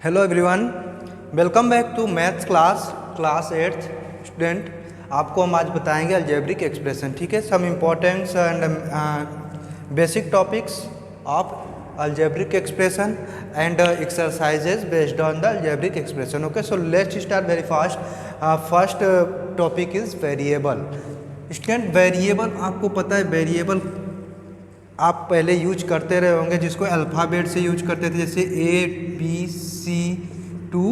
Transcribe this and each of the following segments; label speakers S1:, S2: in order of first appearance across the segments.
S1: Hello everyone, welcome back to maths class 8 student. आपको हम आज बताएंगे अलजेब्रिक एक्सप्रेशन। ठीक है, some importants and basic topics of algebraic expression and exercises based on the algebraic expression. Okay, so let's start very fast. First topic is variable. Student, variable आपको पता है, variable आप पहले यूज करते रहे होंगे, जिसको अल्फ़ाबेट से यूज करते थे, जैसे A B C to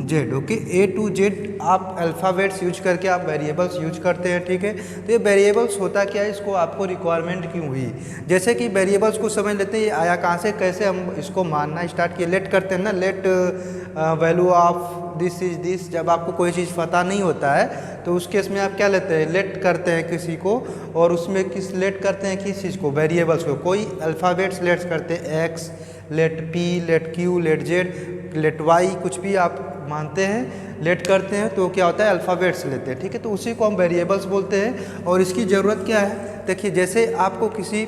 S1: Z। Okay, A to Z आप अल्फ़ाबेट्स यूज करके आप वेरिएबल्स यूज करते हैं। ठीक है, तो ये वेरिएबल्स होता क्या है, इसको आपको रिक्वायरमेंट क्यों हुई। जैसे कि वेरिएबल्स को समझ लेते हैं, ये आया कहाँ से, कैसे हम इसको मानना स्टार्ट किए। लेट करते हैं ना, let value of this is this. जब आपको कोई चीज़ पता नहीं होता है तो उस केस में आप क्या लेते हैं, लेट करते हैं किसी को, और उसमें किस लेट करते हैं, किस चीज़ को, वेरिएबल्स को। कोई अल्फ़ाबेट्स लेट्स करते हैं, X, let P, let Q, let Z, let Y, कुछ भी आप मानते हैं लेट करते हैं तो क्या होता है, अल्फ़ाबेट्स लेते हैं। ठीक है, तो उसी को हम वेरिएबल्स बोलते हैं। और इसकी ज़रूरत क्या है, देखिए, जैसे आपको किसी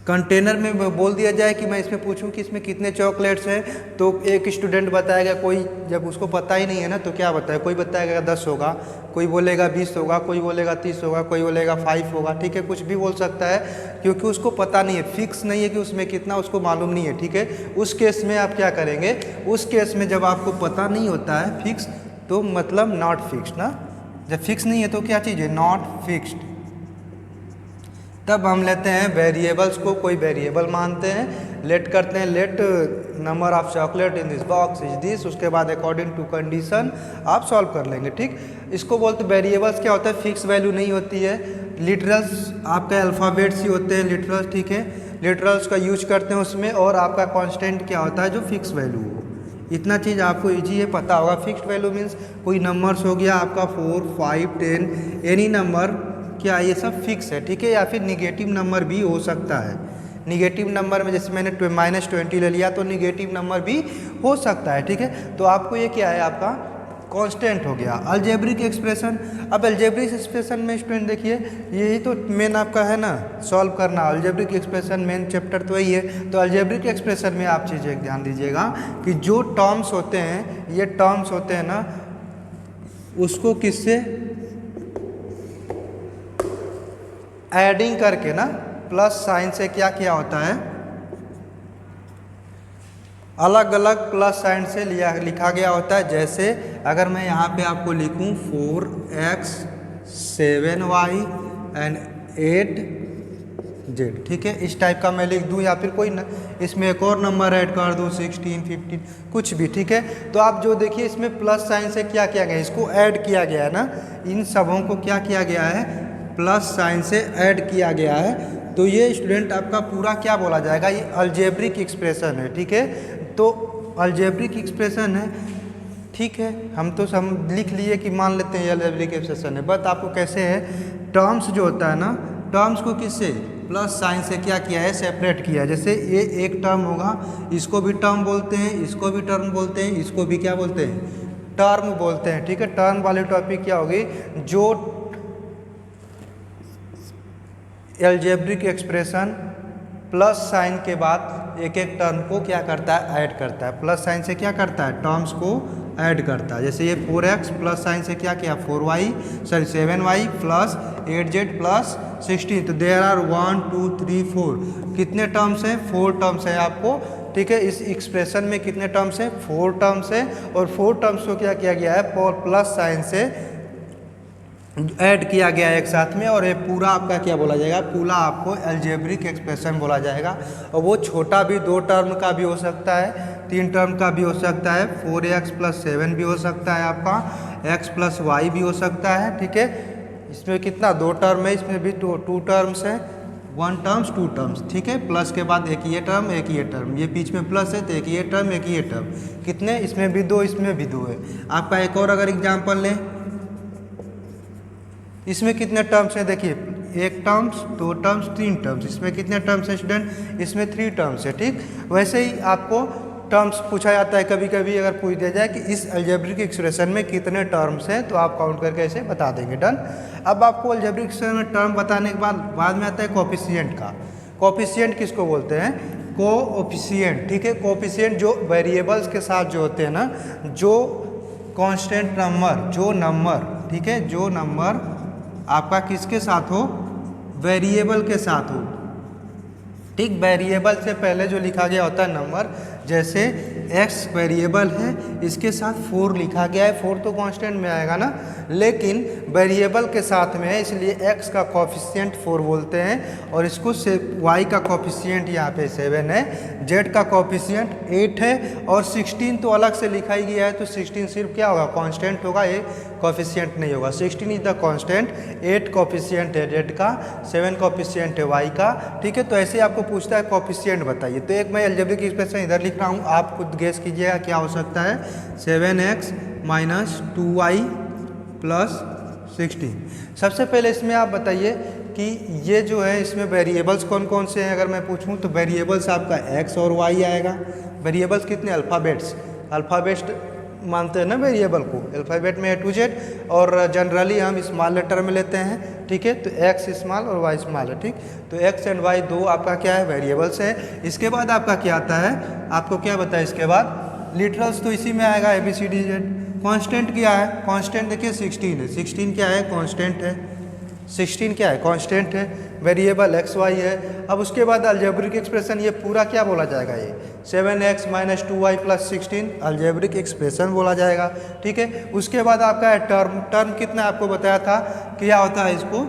S1: कंटेनर में बोल दिया जाए कि मैं इसमें पूछूं कि इसमें कितने चॉकलेट्स हैं, तो एक स्टूडेंट बताएगा, कोई जब उसको पता ही नहीं है ना, तो क्या बताएगा, कोई बताएगा 10 होगा, कोई बोलेगा 20 होगा, कोई बोलेगा 30 होगा, कोई बोलेगा 5 होगा। ठीक है, कुछ भी बोल सकता है, क्योंकि उसको पता नहीं है, फिक्स नहीं है कि उसमें कितना, उसको मालूम नहीं है। ठीक है, उस केस में आप क्या करेंगे, उस केस में जब आपको पता नहीं होता है फिक्स, तो मतलब नॉट फिक्स्ड ना। जब फिक्स नहीं है तो क्या चीज़ है, नॉट फिक्स्ड। तब हम लेते हैं वेरिएबल्स को, कोई वेरिएबल मानते हैं, लेट करते हैं, let number of chocolate in this box is this. उसके बाद अकॉर्डिंग टू कंडीशन आप सॉल्व कर लेंगे। ठीक, इसको बोलते वेरिएबल्स। क्या होता है, फिक्स वैल्यू नहीं होती है। लिटरल्स आपके अल्फ़ाबेट्स ही होते हैं, लिटरल्स। ठीक है, लिटरल्स का यूज करते हैं उसमें, और आपका कांस्टेंट क्या होता है, जो फिक्स वैल्यू हो। इतना चीज़ आपको इजी है, पता होगा। फिक्स्ड वैल्यू मीन्स कोई नंबर्स हो गया आपका 4, 5, 10, एनी नंबर, क्या ये सब फिक्स है। ठीक है, या फिर निगेटिव नंबर भी हो सकता है। निगेटिव नंबर में जैसे मैंने -20 ले लिया, तो निगेटिव नंबर भी हो सकता है। ठीक है, तो आपको ये क्या है, आपका कांस्टेंट हो गया। अलजेब्रिक एक्सप्रेशन, अब अलजेब्रिक एक्सप्रेशन में स्टूडेंट देखिए, यही तो मेन आपका है ना, सॉल्व करना। अलजेब्रिक एक्सप्रेशन मेन चैप्टर तो वही है। तो अलजेब्रिक एक्सप्रेशन में आप चीज़ एक ध्यान दीजिएगा कि जो टर्म्स होते हैं, ये टर्म्स होते हैं ना, उसको किससे एडिंग करके ना, प्लस साइन से क्या किया होता है, अलग अलग प्लस साइन से लिखा गया होता है। जैसे अगर मैं यहाँ पे आपको लिखूँ 4x 7y एंड 8z। ठीक है, इस टाइप का मैं लिख दूँ, या फिर कोई इसमें एक और नंबर ऐड कर दूँ, 16, 15, कुछ भी। ठीक है, तो आप जो देखिए, इसमें प्लस साइन से क्या किया गया, इसको ऐड किया गया है ना, इन सबों को क्या किया गया है, प्लस साइन से ऐड किया गया है। तो ये स्टूडेंट आपका पूरा क्या बोला जाएगा, ये अलजेब्रिक एक्सप्रेशन है। ठीक है, तो अलजेब्रिक एक्सप्रेशन है। ठीक है, हम तो सब लिख लिए कि मान लेते हैं ये अलजेब्रिक एक्सप्रेशन है, बट आपको कैसे है, टर्म्स जो होता है ना, टर्म्स को किससे, प्लस साइन से क्या किया है, सेपरेट किया है। जैसे ये एक टर्म होगा, इसको भी टर्म बोलते हैं, इसको भी टर्म बोलते हैं, इसको भी क्या बोलते हैं, टर्म बोलते हैं। ठीक है, टर्म वाली टॉपिक क्या होगी, जो अलजेब्रिक एक्सप्रेशन प्लस साइन के बाद एक एक टर्म को क्या करता है, ऐड करता है। प्लस साइन से क्या करता है, टर्म्स को ऐड करता है। जैसे ये 4x प्लस साइन से क्या किया, 7y प्लस 8z प्लस 16। तो देयर आर 1 2 3 4, कितने टर्म्स हैं, 4 टर्म्स है आपको। ठीक है, इस एक्सप्रेशन में कितने टर्म्स हैं, 4 टर्म्स है, और 4 टर्म्स को क्या किया गया है, प्लस साइन से ऐड किया गया है एक साथ में, और ये पूरा आपका क्या बोला जाएगा, पूरा आपको अलजेब्रिक एक्सप्रेशन बोला जाएगा। और वो छोटा भी 2 टर्म का भी हो सकता है, 3 टर्म का भी हो सकता है, 4x + 7 भी हो सकता है, आपका x + y भी हो सकता है। ठीक है, इसमें कितना, 2 टर्म है, इसमें भी 2 टर्म्स है, 1 टर्म्स 2 टर्म्स। ठीक है, प्लस के बाद एक ये टर्म, एक ये टर्म, ये बीच में प्लस है तो एक ये टर्म, एक ये टर्म, कितने, इसमें भी 2, इसमें भी 2 है। आपका एक और अगर एग्जाम्पल लें, इसमें कितने टर्म्स हैं, देखिए, 1 टर्म्स, 2 टर्म्स, 3 टर्म्स, इसमें कितने टर्म्स हैं स्टूडेंट, इसमें 3 टर्म्स है। ठीक, वैसे ही आपको टर्म्स पूछा जाता है कभी कभी, अगर पूछ दिया जाए कि इस अलजेब्रिक एक्सप्रेशन में कितने टर्म्स हैं, तो आप काउंट करके ऐसे बता देंगे। डन। अब आपको अलजेब्रिक एक्सप्रेशन में टर्म बताने के बाद में आता है कोफिशिएंट का। कोफिशिएंट किसको बोलते हैं, कोएफिशिएंट, ठीक है। कोएफिशिएंट जो वेरिएबल्स के साथ जो होते हैं ना, जो कांस्टेंट नंबर, जो नंबर, ठीक है, जो नंबर आपका किसके साथ हो, वेरिएबल के साथ हो, ठीक। वेरिएबल से पहले जो लिखा गया होता है नंबर, जैसे x वेरिएबल है, इसके साथ 4 लिखा गया है, 4 तो कांस्टेंट में आएगा ना, लेकिन वेरिएबल के साथ में है, इसलिए x का कोएफिशिएंट 4 बोलते हैं, और इसको से y का कोएफिशिएंट यहाँ पे 7 है, z का कोएफिशिएंट 8 है, और 16 तो अलग से लिखा ही गया है, तो 16 सिर्फ क्या होगा, कांस्टेंट होगा, ये कोएफिशिएंट नहीं होगा। 16 इज द कांस्टेंट, 8 कोएफिशिएंट है z का, 7 कोएफिशिएंट है y का, ठीक है। तो ऐसे आपको पूछता है कोएफिशिएंट बताइए, तो एक मैं अलजेब्रिक एक्सप्रेशन इधर लिख रहा हूँ, आप खुद गेस कीजिएगा क्या हो सकता है। 7x minus 2y plus 16। सबसे पहले इसमें आप बताइए कि ये जो है इसमें वेरिएबल्स कौन कौन से हैं। अगर मैं पूछूं तो वेरिएबल्स आपका x और y आएगा। वेरिएबल्स कितने, अल्फ़ाबेट्स, अल्फ़ाबेट मानते हैं ना वेरिएबल को, अल्फ़ाबेट में A to Z, और जनरली हम स्मॉल लेटर में लेते हैं, ठीक है। तो x स्मॉल और y स्मॉल है, ठीक। तो x एंड y दो आपका क्या है, वेरिएबल्स है। इसके बाद आपका क्या आता है, आपको क्या बताया इसके बाद, लिटरल्स तो इसी में आएगा ABCDZ। कांस्टेंट क्या है, कांस्टेंट देखिए 16 है, 16 क्या है, कांस्टेंट है, 16 क्या है, कांस्टेंट है। वेरिएबल एक्स वाई है। अब उसके बाद अलजेब्रिक एक्सप्रेशन, ये पूरा क्या बोला जाएगा, ये 7x minus 2y plus 16 algebraic expression बोला जाएगा, ठीक है। उसके बाद आपका है टर्म, टर्म कितना आपको बताया था, क्या होता है इसको,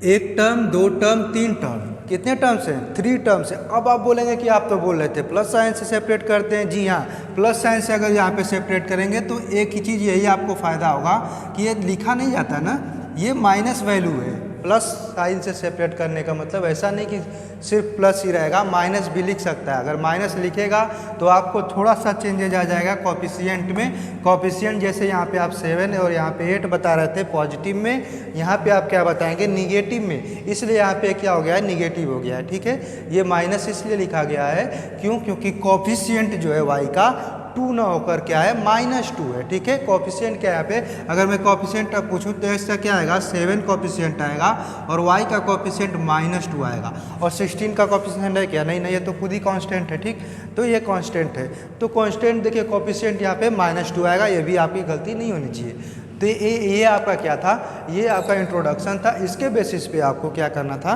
S1: एक टर्म, दो टर्म, तीन टर्म, कितने टर्म्स हैं, 3 टर्म्स हैं। अब आप बोलेंगे कि आप तो बोल रहे थे प्लस साइन से सेपरेट करते हैं, जी हाँ, प्लस साइन से अगर यहाँ पे सेपरेट करेंगे तो एक ही चीज़ यही आपको फ़ायदा होगा कि ये लिखा नहीं जाता ना, ये माइनस वैल्यू है। प्लस साइन से सेपरेट करने का मतलब ऐसा नहीं कि सिर्फ प्लस ही रहेगा, माइनस भी लिख सकता है। अगर माइनस लिखेगा तो आपको थोड़ा सा चेंजेज आ जाएगा कोएफिशिएंट में। कोएफिशिएंट जैसे यहाँ पे आप 7 और यहाँ पे 8 बता रहे थे पॉजिटिव में, यहाँ पे आप क्या बताएंगे, निगेटिव में, इसलिए यहाँ पे क्या हो गया है, निगेटिव हो गया है, ठीक है। ये माइनस इसलिए लिखा गया है, क्यों, क्योंकि कोएफिशिएंट जो है वाई का 2 ना होकर क्या है, -2 है, ठीक है। कोएफिशिएंट क्या है यहाँ पे, अगर मैं कोएफिशिएंट अब पूछूं तो इसका क्या आएगा, 7 कोएफिशिएंट आएगा और y का कोएफिशिएंट -2 आएगा, और 16 का कोएफिशिएंट है क्या, नहीं नहीं, ये तो खुद ही कांस्टेंट है, ठीक। तो ये कांस्टेंट है, तो कांस्टेंट देखिए कोएफिशिएंट यहाँ पे -2 आएगा, ये भी आपकी गलती नहीं होनी चाहिए। तो ये आपका क्या था, ये आपका इंट्रोडक्शन था। इसके बेसिस पे आपको क्या करना था,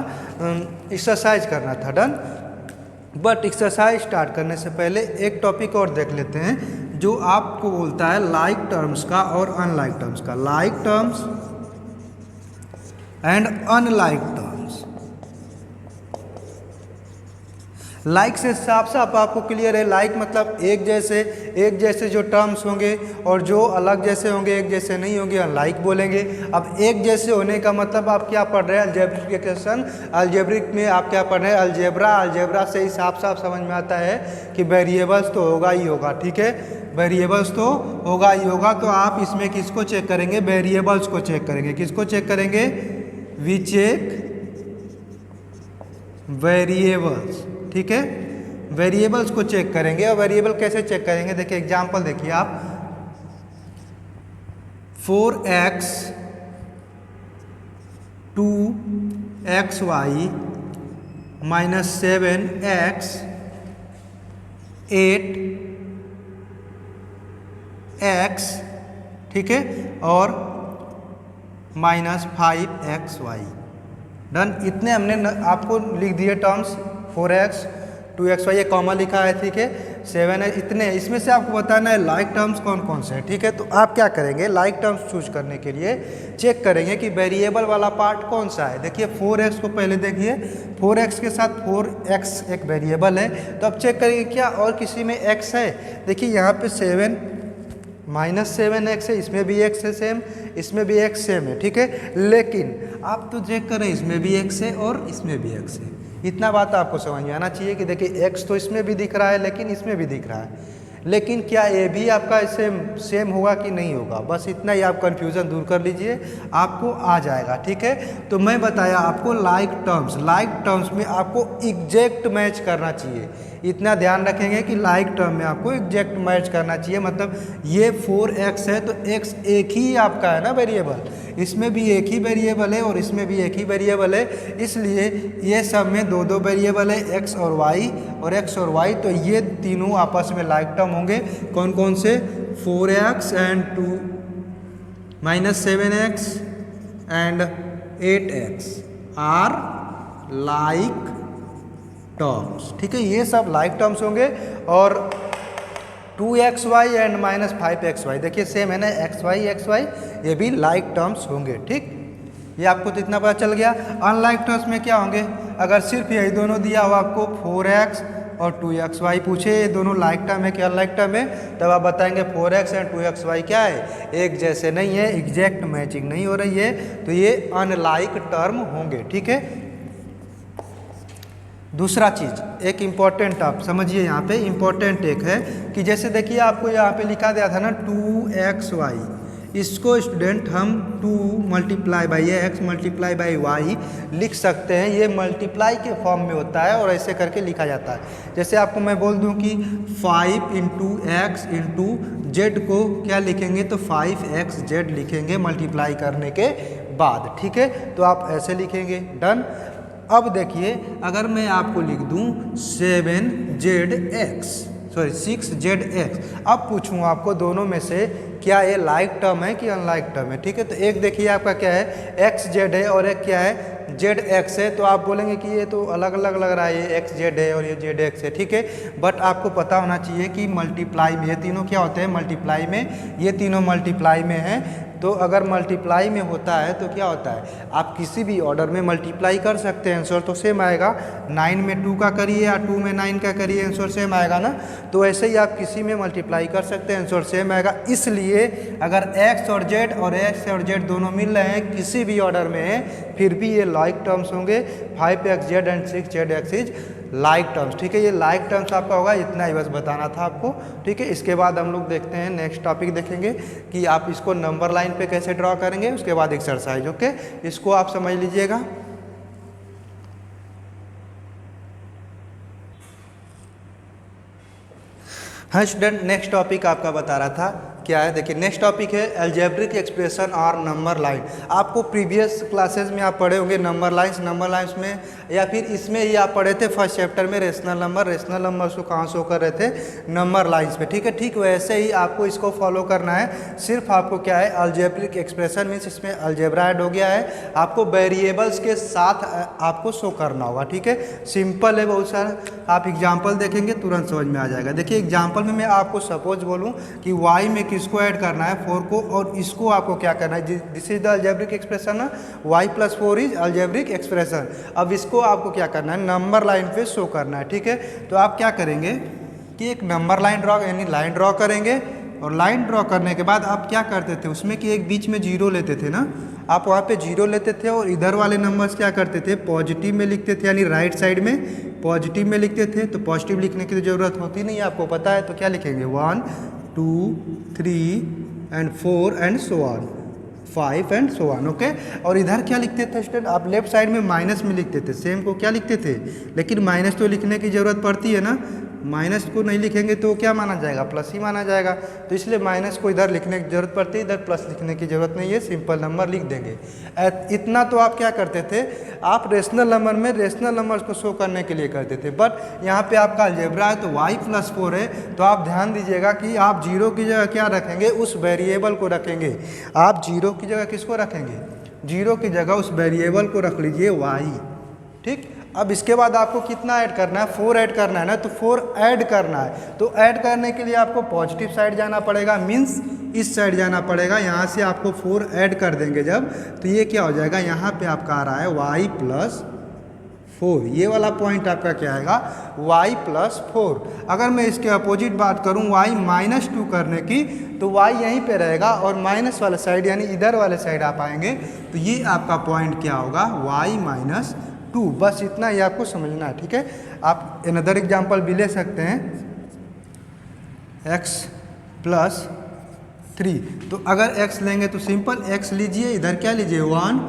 S1: एक्सरसाइज करना था, डन। बट एक्सरसाइज स्टार्ट करने से पहले एक टॉपिक और देख लेते हैं जो आपको बोलता है लाइक टर्म्स का और अनलाइक टर्म्स का। Like terms and unlike terms. Like से साफ साफ आपको क्लियर है, लाइक मतलब एक जैसे जो टर्म्स होंगे, और जो अलग जैसे होंगे, एक जैसे नहीं होंगे, अनलाइक बोलेंगे। अब एक जैसे होने का मतलब आप क्या पढ़ रहे हैं, अलजेब्रिक एक्सप्रेशन। अलजेब्रिक में आप क्या पढ़ रहे हैं, अलजेब्रा। अलजेब्रा से ही साफ साफ समझ में आता है कि वेरिएबल्स तो होगा ही होगा, ठीक है, वेरिएबल्स तो होगा ही होगा। तो आप इसमें किसको चेक करेंगे, वेरिएबल्स को चेक करेंगे। किसको चेक करेंगे, वी चेक वेरिएबल्स, ठीक है, वेरिएबल्स को चेक करेंगे। और वेरिएबल कैसे चेक करेंगे, देखिए एग्जांपल देखिए आप, 4x 2xy minus 7x 8x, ठीक है, और -5xy, डन। इतने हमने आपको लिख दिए टर्म्स, 4x 2xy ये कॉमन लिखा है, ठीक है, 7 है, इतने। इसमें से आपको बताना है लाइक टर्म्स कौन कौन से हैं, ठीक है। तो आप क्या करेंगे, लाइक टर्म्स चूज करने के लिए चेक करेंगे कि वेरिएबल वाला पार्ट कौन सा है। देखिए 4x को पहले देखिए, 4x के साथ 4x एक वेरिएबल है, तो अब चेक करेंगे क्या और किसी में x है। देखिए यहाँ पे 7 -7x है, इसमें भी x है सेम, इसमें भी x सेम है, ठीक है। लेकिन आप तो चेक करें, इसमें भी x है और इसमें भी x है। इतना बात आपको समझ में आना चाहिए कि देखिए x तो इसमें भी दिख रहा है लेकिन इसमें भी दिख रहा है, लेकिन क्या ये भी आपका सेम होगा कि नहीं होगा, बस इतना ही आप कंफ्यूजन दूर कर लीजिए, आपको आ जाएगा, ठीक है। तो मैं बताया आपको लाइक टर्म्स में आपको एग्जैक्ट मैच करना चाहिए। इतना ध्यान रखेंगे कि लाइक टर्म में आपको एग्जैक्ट मैच करना चाहिए। मतलब ये 4x है तो x एक ही आपका है ना वेरिएबल, इसमें भी एक ही वेरिएबल है और इसमें भी एक ही वेरिएबल है, इसलिए ये सब में दो दो वेरिएबल है, एक्स और वाई। तो ये तीनों आपस में लाइक टर्म होंगे। कौन कौन से? 4x and 7x and 8x are like terms. ठीक है, ये सब लाइक टर्म्स होंगे। और 2xy एंड -5xy, देखिए सेम है ना, xy ये भी लाइक टर्म्स होंगे। ठीक, ये आपको तो इतना पता चल गया। अनलाइक टर्म्स में क्या होंगे? अगर सिर्फ यही दोनों दिया हो आपको 4x और 2xy, पूछे ये दोनों लाइक टर्म है कि अनलाइक टर्म है, तब आप बताएंगे 4x एंड 2xy क्या है? एक जैसे नहीं है, एग्जैक्ट मैचिंग नहीं हो रही है, तो ये अनलाइक टर्म होंगे। ठीक है, दूसरा चीज़ एक इम्पॉर्टेंट आप समझिए, यहाँ पे इम्पॉर्टेंट एक है कि जैसे देखिए आपको यहाँ पे लिखा दिया था ना 2xy, इसको स्टूडेंट हम 2 multiply by X multiply by Y लिख सकते हैं। ये मल्टीप्लाई के फॉर्म में होता है और ऐसे करके लिखा जाता है। जैसे आपको मैं बोल दूं कि 5 इंटू एक्स इंटू जेड को क्या लिखेंगे? तो 5xz लिखेंगे मल्टीप्लाई करने के बाद। ठीक है, तो आप ऐसे लिखेंगे। डन। अब देखिए अगर मैं आपको लिख दूं 6zx, अब पूछूं आपको दोनों में से क्या ये लाइक टर्म है कि अनलाइक टर्म है? ठीक है, तो एक देखिए आपका क्या है, xz है और एक क्या है, zx है। तो आप बोलेंगे कि ये तो अलग अलग लग रहा है, ये xz है और ये zx है। ठीक है, बट आपको पता होना चाहिए कि मल्टीप्लाई में ये तीनों क्या होते हैं? मल्टीप्लाई में ये तीनों मल्टीप्लाई में हैं। तो अगर मल्टीप्लाई में होता है तो क्या होता है? आप किसी भी ऑर्डर में मल्टीप्लाई कर सकते हैं, आंसर तो सेम आएगा। 9 में 2 का करिए या 2 में 9 का करिए, आंसर सेम आएगा ना। तो ऐसे ही आप किसी में मल्टीप्लाई कर सकते हैं, आंसर सेम आएगा। इसलिए अगर x और z दोनों मिल रहे हैं किसी भी ऑर्डर में, फिर भी ये लाइक टर्म्स होंगे। 5xz and 6zx is like terms. ठीक है, ये लाइक टर्म्स आपका होगा, इतना ही बस बताना था आपको। ठीक है, इसके बाद हम लोग देखते हैं नेक्स्ट टॉपिक देखेंगे कि आप इसको नंबर लाइन पे कैसे ड्रॉ करेंगे, उसके बाद एक्सरसाइज। ओके, इसको आप समझ लीजिएगा। हाँ स्टूडेंट, नेक्स्ट टॉपिक आपका बता रहा था क्या है? देखिए नेक्स्ट टॉपिक है अलजेब्रिक एक्सप्रेशन और नंबर लाइन। आपको प्रीवियस क्लासेस में आप पढ़े होंगे नंबर लाइंस में, या फिर इसमें ही आप पढ़े थे फर्स्ट चैप्टर में रेशनल नंबर्स को कहाँ शो कर रहे थे? नंबर लाइंस पे। ठीक है, ठीक वैसे ही आपको इसको फॉलो करना है। सिर्फ आपको क्या है, अलजेब्रिक एक्सप्रेशन मीन्स इसमें अलजेब्रा ऐड हो गया है, आपको वेरिएबल्स के साथ आपको शो करना होगा। ठीक है, सिंपल है बहुत सारा। आप एग्जाम्पल देखेंगे तुरंत समझ में आ जाएगा। देखिए एग्जाम्पल में मैं आपको सपोज बोलूँ कि वाई में किसको ऐड करना है? 4 को, और इसको आपको क्या करना है? This is the algebraic expression ना, y + 4 इज अलजेब्रिक एक्सप्रेशन। अब इसको आपको क्या करना है? नंबर लाइन पे शो करना है। ठीक है, तो आप क्या करेंगे कि एक नंबर लाइन ड्रॉ यानी लाइन ड्रॉ करेंगे, और लाइन ड्रॉ करने के बाद आप क्या करते थे उसमें कि एक बीच में जीरो लेते थे ना, आप वहाँ पे जीरो लेते थे और इधर वाले नंबर्स क्या करते थे? पॉजिटिव में लिखते थे, यानी राइट साइड में पॉजिटिव में लिखते थे। तो पॉजिटिव लिखने की ज़रूरत होती नहीं है, आपको पता है। तो क्या लिखेंगे? 1 2 3 and 4 and so on, 5 and so on. Okay, और इधर क्या लिखते थे स्टूडेंट? आप लेफ्ट साइड में माइनस में लिखते थे, सेम को क्या लिखते थे? लेकिन माइनस तो लिखने की ज़रूरत पड़ती है ना, माइनस को नहीं लिखेंगे तो क्या माना जाएगा? प्लस ही माना जाएगा। तो इसलिए माइनस को इधर लिखने की जरूरत पड़ती है, इधर प्लस लिखने की जरूरत नहीं है, सिंपल नंबर लिख देंगे। इतना तो आप क्या करते थे? आप रेशनल नंबर में रेशनल नंबर्स को शो करने के लिए करते थे। बट यहाँ पे आपका अलजेब्रा है तो y + 4 है, तो आप ध्यान दीजिएगा कि आप जीरो की जगह क्या रखेंगे? उस वेरिएबल को रखेंगे। आप जीरो की जगह किसको रखेंगे? जीरो की जगह उस वेरिएबल को रख लीजिए y। ठीक, अब इसके बाद आपको कितना ऐड करना है? 4 ऐड करना है ना, तो 4 ऐड करना है। तो ऐड करने के लिए आपको पॉजिटिव साइड जाना पड़ेगा, मीन्स इस साइड जाना पड़ेगा। यहाँ से आपको 4 ऐड कर देंगे जब, तो ये क्या हो जाएगा? यहाँ पे आपका आ रहा है y + 4। ये वाला पॉइंट आपका क्या आएगा? y + 4। अगर मैं इसके अपोजिट बात करूँ y -2 करने की, तो y यहीं पे रहेगा और माइनस वाले साइड यानी इधर वाले साइड आप आएंगे, तो ये आपका पॉइंट क्या होगा? y -2। बस इतना ही आपको समझना है। ठीक है, आप अनदर एग्जाम्पल भी ले सकते हैं, x + 3। तो अगर x लेंगे तो सिंपल x लीजिए, इधर क्या लीजिए? 1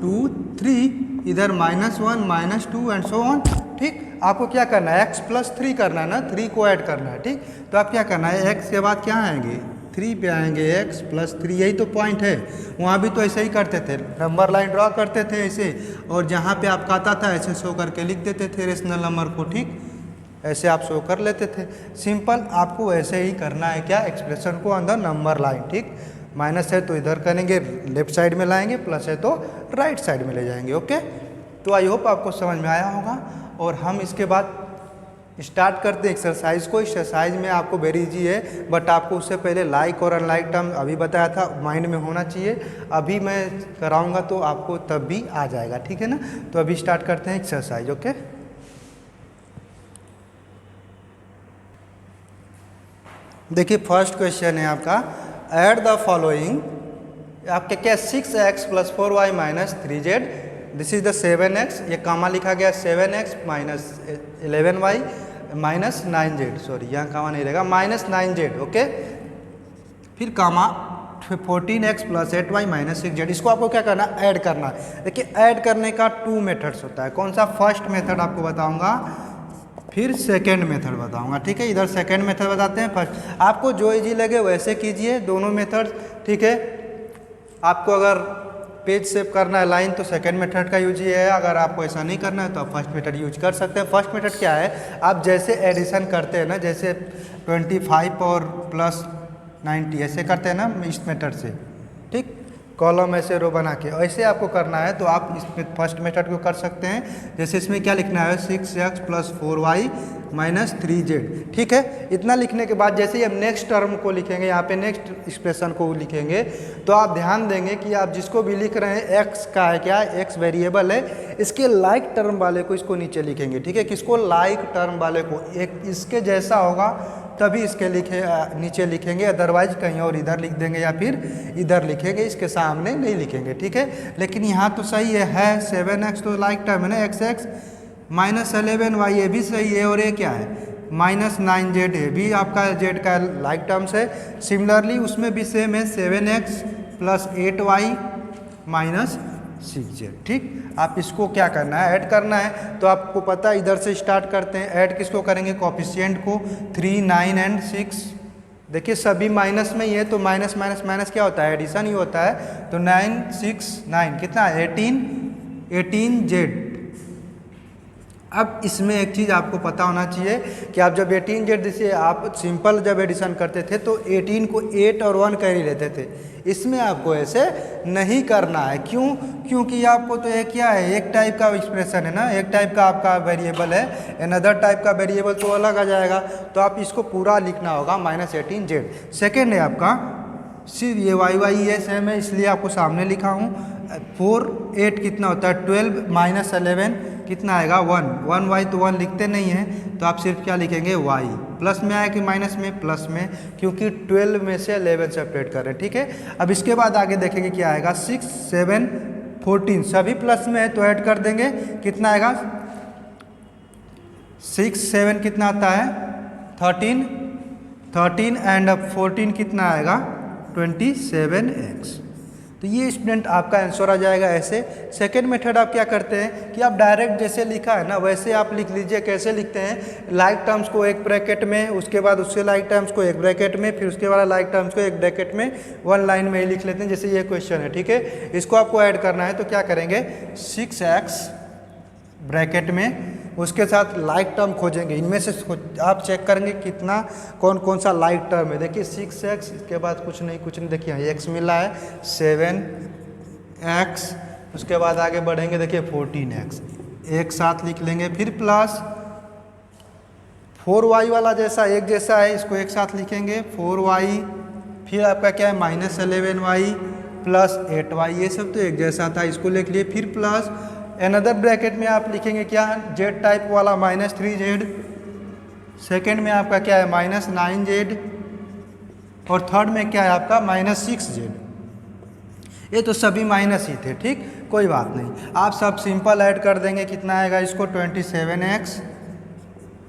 S1: 2 3, इधर -1 -2 एंड सो ऑन। ठीक, आपको क्या करना है? x + 3 करना है ना, 3 को ऐड करना है। ठीक, तो आप क्या करना है? x के बाद क्या आएंगे? 3 पे आएंगे x प्लस 3, यही तो पॉइंट है। वहाँ भी तो ऐसे ही करते थे, नंबर लाइन ड्रॉ करते थे ऐसे, और जहाँ पे आपका आता था ऐसे शो करके लिख देते थे रेशनल नंबर को, ठीक ऐसे आप शो कर लेते थे। सिंपल आपको ऐसे ही करना है, क्या एक्सप्रेशन को अंदर नंबर लाइन, ठीक माइनस है तो इधर करेंगे लेफ्ट साइड में लाएंगे, प्लस है तो राइट साइड में ले जाएंगे। ओके, तो आई होप आपको समझ में आया होगा। और हम इसके बाद स्टार्ट करते हैं एक्सरसाइज को। एक्सरसाइज में आपको वेरी इजी है, बट आपको उससे पहले लाइक और अनलाइक टर्म अभी बताया था माइंड में होना चाहिए। अभी मैं कराऊंगा तो आपको तब भी आ जाएगा, ठीक है ना। तो अभी स्टार्ट करते हैं एक्सरसाइज। ओके, देखिए फर्स्ट क्वेश्चन है आपका, ऐड द फॉलोइंग, आपके क्या 6x plus 4y minus 3z, this is the 7x, ये कामा लिखा गया 7x minus 11y minus 9z, sorry यहाँ कामा नहीं रहेगा, माइनस 9z। ओके, फिर कामा 14x plus 8y minus 6z, इसको आपको क्या करना है, ऐड करना है। देखिए ऐड करने का 2 मेथड्स होता है, कौन सा, फर्स्ट मेथड आपको बताऊंगा, फिर सेकेंड मेथड बताऊंगा, ठीक है। इधर सेकेंड मेथड बताते हैं, फर्स्ट आपको जो इजी लगे वैसे कीजिए दोनों मेथड, ठीक है। आपको अगर पेज सेव करना है लाइन तो सेकेंड मेथड का यूज ही है, अगर आपको ऐसा नहीं करना है तो आप फर्स्ट मेथड यूज कर सकते हैं। फर्स्ट मेथड क्या है, आप जैसे एडिशन करते हैं ना, जैसे 25 और प्लस 90 ऐसे करते हैं ना इस मेथड से, ठीक कॉलम ऐसे रो बना के, ऐसे आपको करना है तो आप इस फर्स्ट मेथड को कर सकते हैं। जैसे इसमें क्या लिखना है, 6x plus 4y minus 3z, ठीक है। इतना लिखने के बाद जैसे ही हम नेक्स्ट टर्म को लिखेंगे, यहाँ पे नेक्स्ट एक्सप्रेशन को लिखेंगे, तो आप ध्यान देंगे कि आप जिसको भी लिख रहे हैं x का है, क्या है, x वेरिएबल है, इसके लाइक टर्म वाले को इसको नीचे लिखेंगे, ठीक है। किसको, लाइक टर्म वाले को, एक इसके जैसा होगा तभी इसके नीचे लिखेंगे, अदरवाइज कहीं और इधर लिख देंगे या फिर इधर लिखेंगे, इसके सामने नहीं लिखेंगे, ठीक है। लेकिन यहाँ तो सही है 7x तो लाइक टर्म है ना, x माइनस 11y ये भी सही है, और ये क्या है माइनस 9z है भी आपका z का लाइक टर्म्स है। सिमिलरली उसमें भी सेम है 7x plus 8y minus 6z, ठीक। आप इसको क्या करना है, ऐड करना है। तो आपको पता है इधर से स्टार्ट करते हैं, ऐड किसको करेंगे, कोफिशिएंट को, 3, 9 एंड 6, देखिए सभी माइनस में ही है तो माइनस माइनस माइनस क्या होता है, एडिशन ही होता है। तो 9 6 9 कितना, 18z। अब इसमें एक चीज़ आपको पता होना चाहिए कि आप जब 18z, जैसे आप सिंपल जब एडिशन करते थे तो 18 को 8 और 1 कैरी लेते थे, इसमें आपको ऐसे नहीं करना है। क्यों, क्योंकि आपको तो एक क्या है, एक टाइप का एक्सप्रेशन है ना, एक टाइप का आपका वेरिएबल है, अनदर टाइप का वेरिएबल तो अलग आ जाएगा। तो आप इसको पूरा लिखना होगा माइनस 18z। सेकेंड है आपका, सिर्फ ये y है सेम है, इसलिए आपको सामने लिखा हूँ। 4 8 कितना होता है, 12 माइनस 11 कितना आएगा, 1 y तो 1 लिखते नहीं हैं, तो आप सिर्फ क्या लिखेंगे, y प्लस में आया कि माइनस में, प्लस में, क्योंकि 12 में से 11 सेपरेट कर रहे हैं, ठीक है। अब इसके बाद आगे देखेंगे क्या आएगा, 6 7 14 सभी प्लस में है तो ऐड कर देंगे, कितना आएगा, 6 7 कितना आता है, 13 एंड अब 14 कितना आएगा, 27x। तो ये स्टूडेंट आपका आंसर आ जाएगा ऐसे। सेकेंड मेथड आप क्या करते हैं कि आप डायरेक्ट जैसे लिखा है ना वैसे आप लिख लीजिए। कैसे लिखते हैं, लाइक टर्म्स को एक ब्रैकेट में, उसके बाद उससे लाइक टर्म्स को एक ब्रैकेट में, फिर उसके बाद लाइक टर्म्स को एक ब्रैकेट में, वन लाइन में ही लिख लेते हैं। जैसे ये क्वेश्चन है, ठीक है, इसको आपको ऐड करना है तो क्या करेंगे, 6x ब्रैकेट में, उसके साथ लाइक टर्म खोजेंगे। इनमें से आप चेक करेंगे कितना कौन कौन सा लाइक टर्म है। देखिए 6x, इसके बाद कुछ नहीं, देखिए x मिला है 7x, उसके बाद आगे बढ़ेंगे, देखिए 14x एक साथ लिख लेंगे, फिर प्लस 4y वाला जैसा एक जैसा है, इसको एक साथ लिखेंगे 4y, फिर आपका क्या है माइनस 11y प्लस 8y, ये सब तो एक जैसा था, इसको लिख लिए, फिर प्लस अनदर ब्रैकेट में आप लिखेंगे क्या, z टाइप वाला माइनस 3z, सेकेंड में आपका क्या है माइनस 9z, और थर्ड में क्या है आपका माइनस 6z। ये तो सभी माइनस ही थे, ठीक, कोई बात नहीं। आप सब सिंपल ऐड कर देंगे, कितना आएगा, इसको 27x,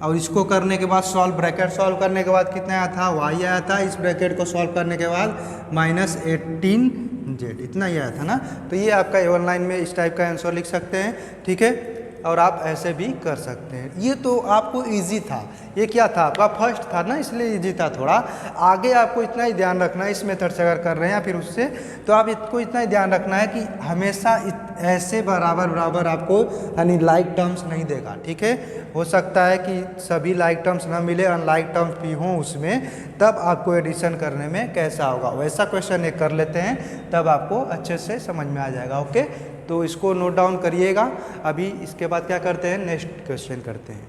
S1: और इसको करने के बाद सॉल्व, ब्रैकेट सॉल्व करने के बाद कितना आया था, y आया था, इस ब्रैकेट को सॉल्व करने के बाद माइनस 18z, इतना ही आया था ना। तो ये आपका ऑनलाइन में इस टाइप का आंसर लिख सकते हैं, ठीक है। और आप ऐसे भी कर सकते हैं। ये तो आपको इजी था, ये क्या था आपका फर्स्ट था ना, इसलिए इजी था थोड़ा। आगे आपको इतना ही ध्यान रखना है, इस मेथड से अगर कर रहे हैं या फिर उससे, तो आप इसको इतना ही ध्यान रखना है कि हमेशा ऐसे बराबर बराबर आपको यानी लाइक टर्म्स नहीं देगा, ठीक है। हो सकता है कि सभी लाइक टर्म्स ना मिले, अनलाइक टर्म्स भी हों उसमें, तब आपको एडिशन करने में कैसा होगा वैसा क्वेश्चन एक कर लेते हैं, तब आपको अच्छे से समझ में आ जाएगा। ओके, तो इसको नोट डाउन करिएगा। अभी इसके बाद क्या करते हैं, नेक्स्ट क्वेश्चन करते हैं।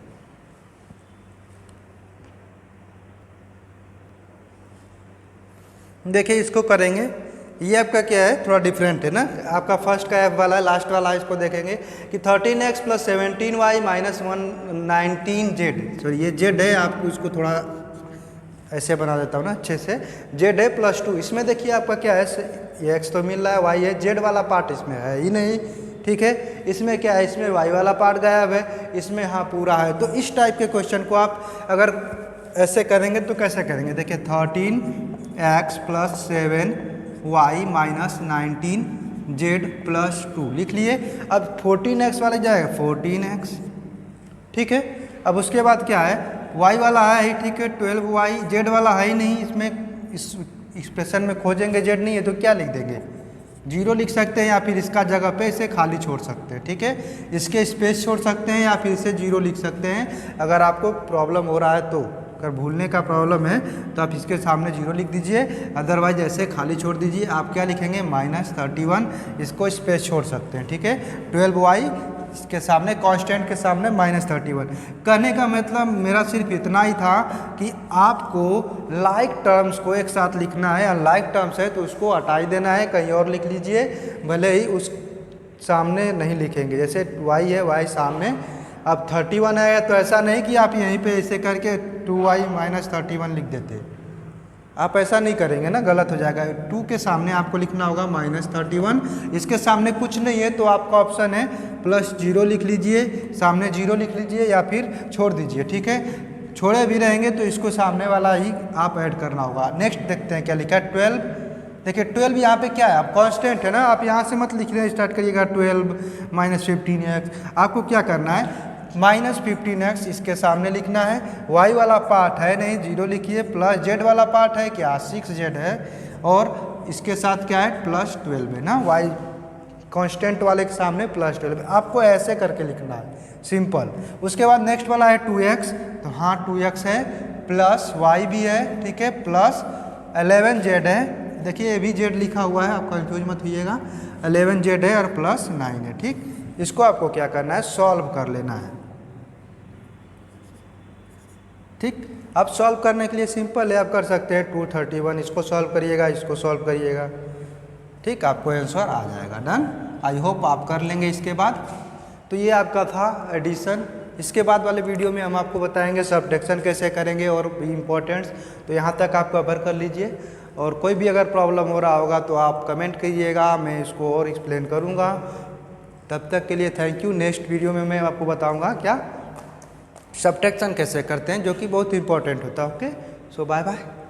S1: देखिए इसको करेंगे, ये आपका क्या है, थोड़ा डिफरेंट है ना। आपका फर्स्ट का एफ वाला है, लास्ट वाला है, इसको देखेंगे कि 13x + 17y - 119z। सॉरी ये z है, आपको इसको थोड़ा ऐसे बना देता हूँ ना अच्छे से। z है +2, इसमें देखिए आपका क्या है, ये x तो मिल रहा है, y है, z वाला पार्ट इसमें है ही नहीं, ठीक है। इसमें क्या है, इसमें y वाला पार्ट गायब है, इसमें हाँ पूरा है। तो इस टाइप के क्वेश्चन को आप अगर ऐसे करेंगे तो कैसे करेंगे, देखिए 13x + 7y - 19z + 2 लिख लिए। अब 14x वाले जाएगा 14x, ठीक है। अब उसके बाद क्या है, y वाला है ही, ठीक है 12y, z वाला है ही नहीं, इसमें इस एक्सप्रेशन में खोजेंगे z नहीं है तो क्या लिख देंगे, 0 लिख सकते हैं, या फिर इसका जगह पे इसे खाली छोड़ सकते हैं, ठीक है। इसके स्पेस छोड़ सकते हैं या फिर इसे 0 लिख सकते हैं। अगर आपको प्रॉब्लम हो रहा है तो, अगर भूलने का प्रॉब्लम है तो आप इसके सामने 0 लिख दीजिए, अदरवाइज ऐसे खाली छोड़ दीजिए। आप क्या लिखेंगे, -31, इसको स्पेस छोड़ सकते हैं, ठीक है। 12y इसके सामने, कांस्टेंट के सामने -31। कहने का मतलब मेरा सिर्फ इतना ही था कि आपको लाइक टर्म्स को एक साथ लिखना है, अनलाइक टर्म्स है तो उसको हटा ही देना है, कहीं और लिख लीजिए, भले ही उस सामने नहीं लिखेंगे। जैसे y है, y सामने, अब 31 है तो ऐसा नहीं कि आप यहीं पे ऐसे करके 2y - 31 लिख देते, आप ऐसा नहीं करेंगे ना, गलत हो जाएगा। 2 के सामने आपको लिखना होगा -31, इसके सामने कुछ नहीं है तो आपका ऑप्शन है +0 लिख लीजिए, सामने 0 लिख लीजिए या फिर छोड़ दीजिए, ठीक है। छोड़े भी रहेंगे तो इसको सामने वाला ही आप ऐड करना होगा। नेक्स्ट देखते हैं क्या लिखा है, 12। देखिए 12 यहाँ पे क्या है, आप कांस्टेंट है ना, आप यहाँ से मत लिखना स्टार्ट करिएगा 12 - 15x। आपको क्या करना है, -15x इसके सामने लिखना है, y वाला पार्ट है नहीं 0 लिखिए, प्लस z वाला पार्ट है क्या 6z है, और इसके साथ क्या है +12 है ना, y कांस्टेंट वाले के सामने +12। आपको ऐसे करके लिखना है, सिंपल। उसके बाद नेक्स्ट वाला है 2x, तो हाँ 2x है, प्लस y भी है, ठीक है, प्लस 11z है। देखिए ये भी z लिखा हुआ है, आप कंफ्यूज मत होइएगा, 11z है और +9 है, ठीक। इसको आपको क्या करना है, सॉल्व कर लेना है, ठीक। अब सॉल्व करने के लिए सिंपल है, आप कर सकते हैं 231, इसको सॉल्व करिएगा, इसको सॉल्व करिएगा, ठीक, आपको आंसर आ जाएगा। डन, आई होप आप कर लेंगे इसके बाद। तो ये आपका था एडिशन। इसके बाद वाले वीडियो में हम आपको बताएंगे सब्ट्रैक्शन कैसे करेंगे और भी इम्पोर्टेंट्स, तो यहाँ तक आप कवर कर लीजिए। और कोई भी अगर प्रॉब्लम हो रहा होगा तो आप कमेंट कीजिएगा, मैं इसको और एक्सप्लेन करूँगा। तब तक के लिए थैंक यू। नेक्स्ट वीडियो में मैं आपको बताऊँगा क्या सब्ट्रैक्शन कैसे करते हैं, जो कि बहुत इंपॉर्टेंट होता है। ओके, सो बाय बाय।